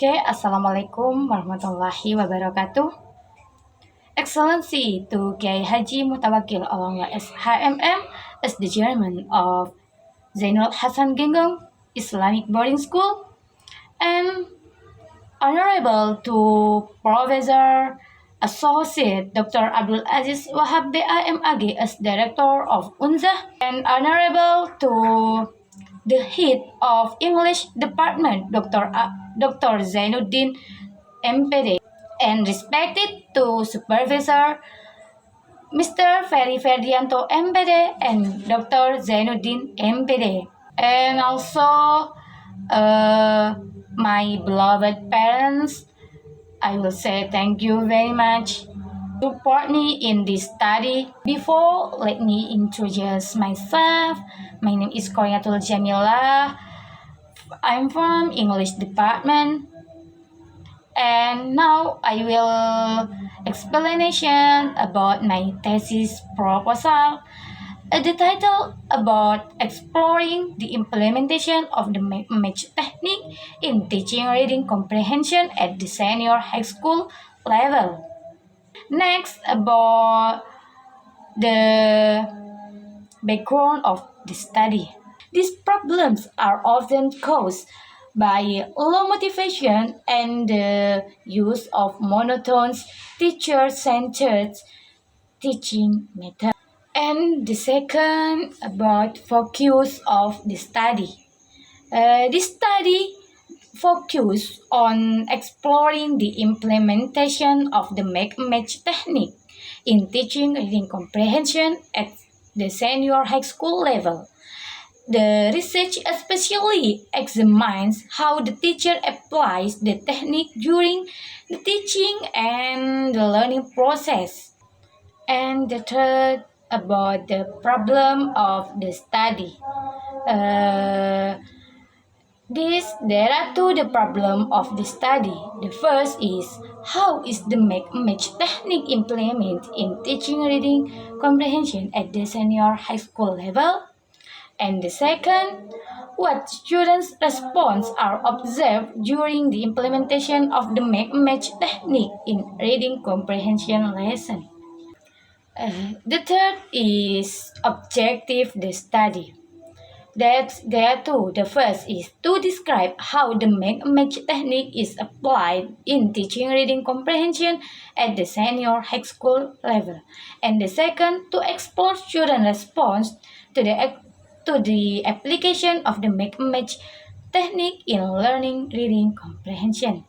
Oke, Assalamualaikum warahmatullahi wabarakatuh. Excellency to Kiai Haji Mutawakil Alangga SHMM as the chairman of Zainul Hasan Genggong Islamic Boarding School, and Honorable to Professor Associate Dr. Abdul Aziz Wahab BAMAG as Director of UNZAH, and Honorable to the Head of English Department Dr. Zainuddin MPD, and respected to Supervisor Mr. Ferry Ferdianto MPD and Dr. Zainuddin MPD, and also my beloved parents. I will say thank you very much to support me in this study. Before, let me introduce myself. My name is Qorinatul Jamila. I'm from English department, and now I will explanation about my thesis proposal. The title about exploring the implementation of the match technique in teaching reading comprehension at the senior high school level. Next, about the background of the study. These problems are often caused by low motivation and the use of monotonous teacher-centered teaching methods. And the second, about focus of the study. This study focus on exploring the implementation of the match technique in teaching reading comprehension at the senior high school level. The research especially examines how the teacher applies the technique during the teaching and the learning process. And the third, about the problem of the study. There are two the problem of the study. The first is how is the match technique implemented in teaching reading comprehension at the senior high school level? And the second, what students' response are observed during the implementation of the match technique in reading comprehension lesson? The third is objective the study. There are two. The first is to describe how the match technique is applied in teaching reading comprehension at the senior high school level. And the second, to explore student response to the application of the match technique in learning reading comprehension.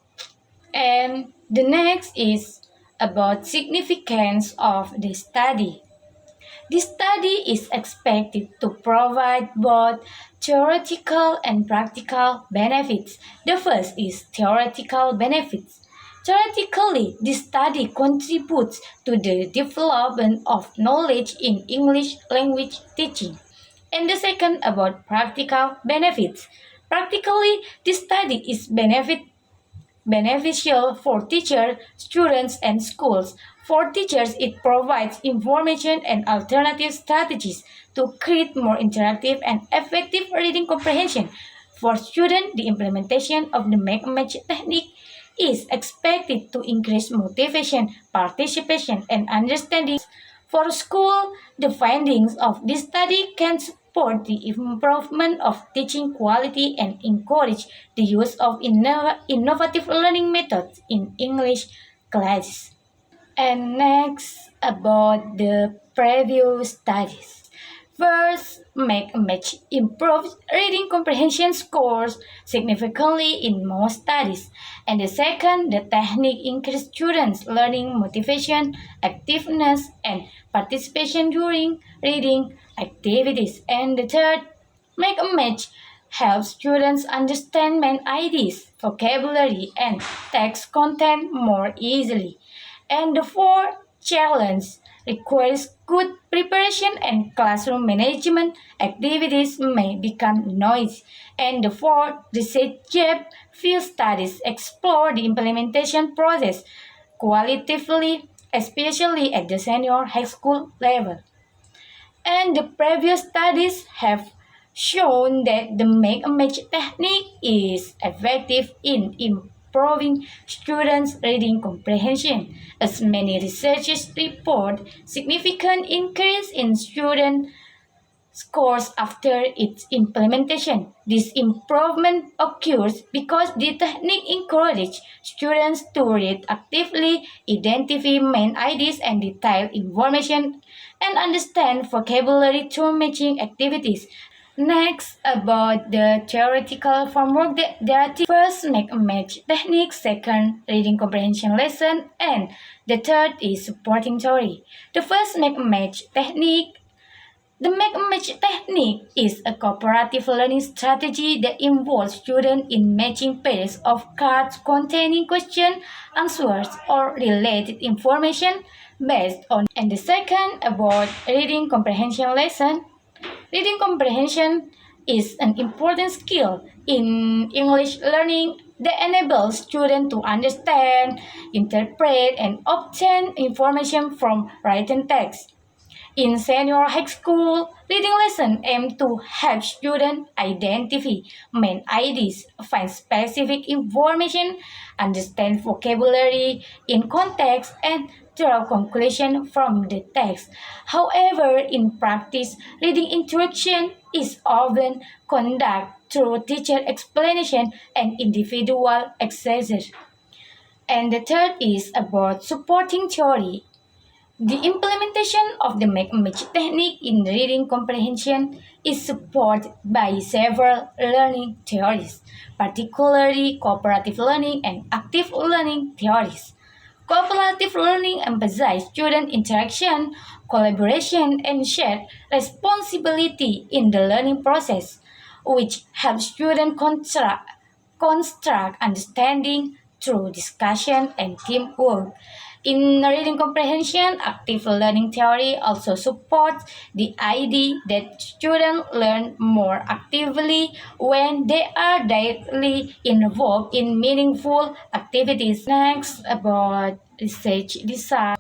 And the next is about significance of the study. This study is expected to provide both theoretical and practical benefits. The first is theoretical benefits. Theoretically, this study contributes to the development of knowledge in English language teaching. And the second, about practical benefits. Practically, this study is beneficial for teachers, students, and schools. For teachers, it provides information and alternative strategies to create more interactive and effective reading comprehension. For students, the implementation of the match technique is expected to increase motivation, participation, and understanding. For school, the findings of this study can support the improvement of teaching quality and encourage the use of innovative learning methods in English classes. And next, about the previous studies. First, match improves reading comprehension scores significantly in most studies. And the second, the technique increases students' learning motivation, activeness, and participation during reading activities. And the third, match helps students understand main ideas, vocabulary, and text content more easily. And the fourth, challenge requires good preparation and classroom management activities may become noisy. And the fourth, research field studies explore the implementation process qualitatively, especially at the senior high school level. And the previous studies have shown that the match technique is effective in improving students' reading comprehension, as many researchers report significant increase in student scores after its implementation. This improvement occurs because the technique encourages students to read actively, identify main ideas and detailed information, and understand vocabulary through matching activities. Next, about the theoretical framework, there are first make a match technique, second reading comprehension lesson, and the third is supporting theory. The first make a match technique. The match technique is a cooperative learning strategy that involves students in matching pairs of cards containing question, answers, or related information based on. And the second about reading comprehension lesson. Reading comprehension is an important skill in English learning that enables students to understand, interpret, and obtain information from written text. In senior high school, reading lessons aim to help students identify main ideas, find specific information, understand vocabulary in context, and draw conclusions from the text. However, in practice, reading instruction is often conducted through teacher explanation and individual exercise. And the third is about supporting theory. The implementation of the match technique in reading comprehension is supported by several learning theories, particularly cooperative learning and active learning theories. Cooperative learning emphasizes student interaction, collaboration, and shared responsibility in the learning process, which helps students construct understanding through discussion and teamwork. In reading comprehension, active learning theory also supports the idea that students learn more actively when they are directly involved in meaningful activities. Next, about research design.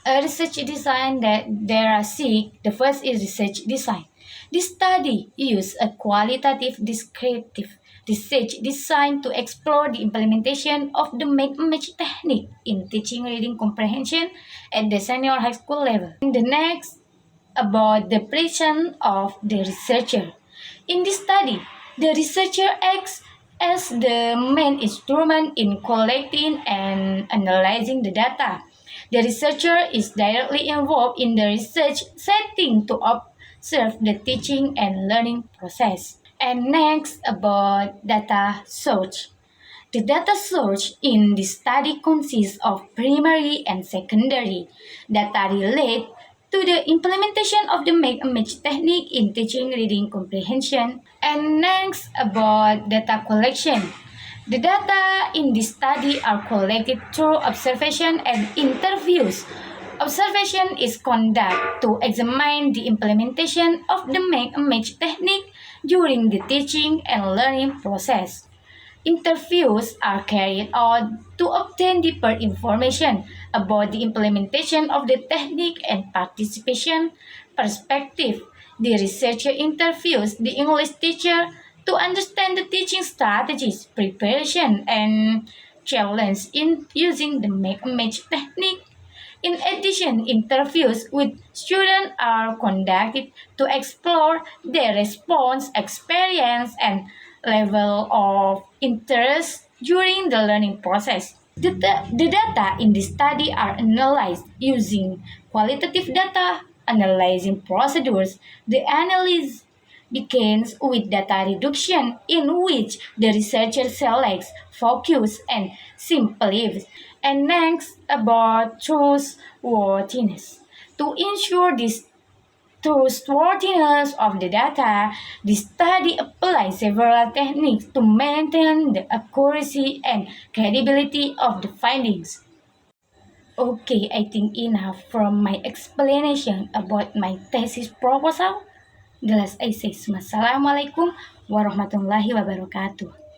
A research design that there are six. The first is research design. This study uses a qualitative descriptive research designed to explore the implementation of the match technique in teaching reading comprehension at the senior high school level. And the next, about the position of the researcher. In this study, the researcher acts as the main instrument in collecting and analyzing the data. The researcher is directly involved in the research setting to observe the teaching and learning process. And next, about data source. The data source in this study consists of primary and secondary data related to the implementation of the match technique in teaching reading comprehension. And next, about data collection. The data in this study are collected through observation and interviews. Observation is conducted to examine the implementation of the match technique during the teaching and learning process. Interviews are carried out to obtain deeper information about the implementation of the technique and participation perspective. The researcher interviews the English teacher to understand the teaching strategies, preparation, and challenge in using the match technique. In addition, interviews with students are conducted to explore their response, experience, and level of interest during the learning process. The data in this study are analyzed using qualitative data analyzing procedures. The analysis begins with data reduction, in which the researcher selects, focus, and simplifies. And next, about trustworthiness. To ensure this trustworthiness of the data, the study applies several techniques to maintain the accuracy and credibility of the findings. Okay, I think enough from my explanation about my thesis proposal. The last I say, Wassalamualaikum warahmatullahi wabarakatuh.